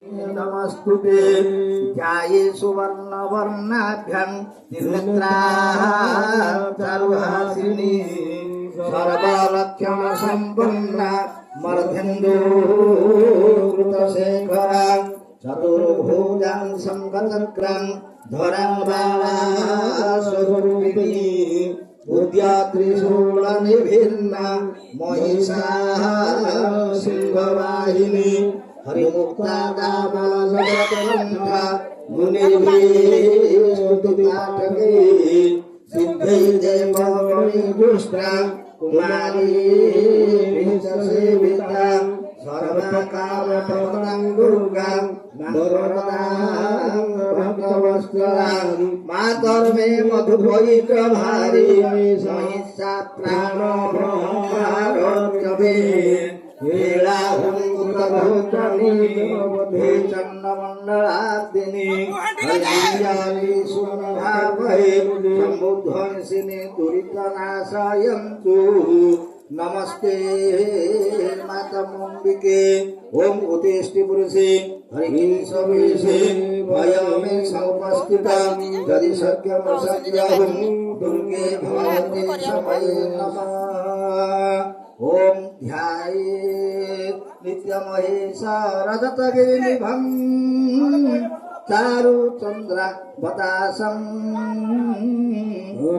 नमस्तुते ध्याये सुवर्णवर्णाभ्यां त्रिनेत्राचारुहासिनी सर्वलक्षणसम्पन्ना मर्धेन्दुकृतशेखरा चतुर्भुजां शङ्खचक्रां धरां बाणास्वरूपिणी उद्या त्रिशूलनिभिन्ना महिषासिंहवाहिनी हरिमुक्ता दामलजगतरन्ध्रा मुनिभिः स्तुतिपाठके सिद्धैर्जयमगणि दुष्टा कुमारी सेविता सर्वकामप्रदां दुर्गां वरदां भक्तवत्सलां मातर्मे मधुभयित्रभारी महिषा प्राणब्रह्मारोग्यवे चन्नमण्डलादिनी सम्बुध्वंसिनी दुरितनाशयन्तु नमस्ते मातमम्बिके ओम उतेष्टि पुरुषे हरिकेशवेशे भयमे समुपस्थिता यदि शक्यमसंज्ञाहुं दुर्गे भगवते समये नमः ओम ध्यायेत् नित्यमहेशा रजतवेणीभं चारुचन्द्रावतासं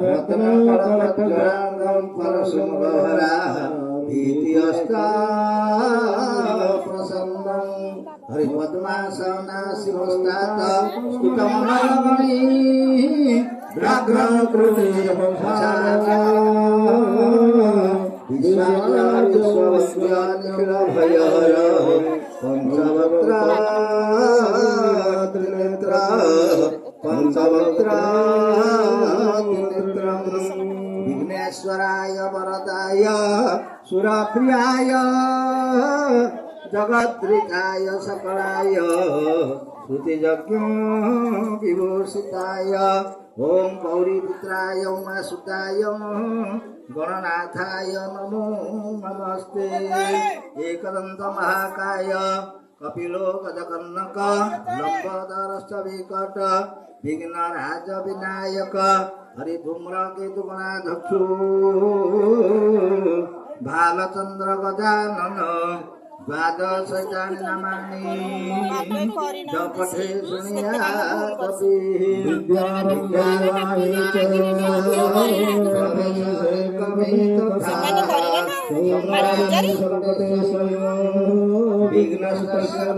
रत्नकलपद्राङ्गं परशुभहरा भीतिहस्ताप्रसन्नं हरिपद्मासनाशिवस्तात् स्तुतमहामणि व्याघ्रकृते विश्वविज्ञानिखिलभयहर पंचवक्त्रा त्रिनेत्रा पंचवक्त्रा त्रिनेत्रं विघ्नेश्वराय वरदाय सुरप्रियाय जगद्रिकाय सकलाय श्रुतियज्ञ विभूषिताय ओम गौरीपुत्राय उमासुताय गणनाथाय नमो नमस्ते एकदंत महाकाय कपिलो गजकर्णक लंबोदरश्च विकट विघ्नराज विनायक हरिधूम्रकेतुगणाध्यक्षो भालचंद्र गजानन द्वादशैतानि नामानि जपठे शृणुयादपि विद्यारम्भाय च विघ्नस्तस्य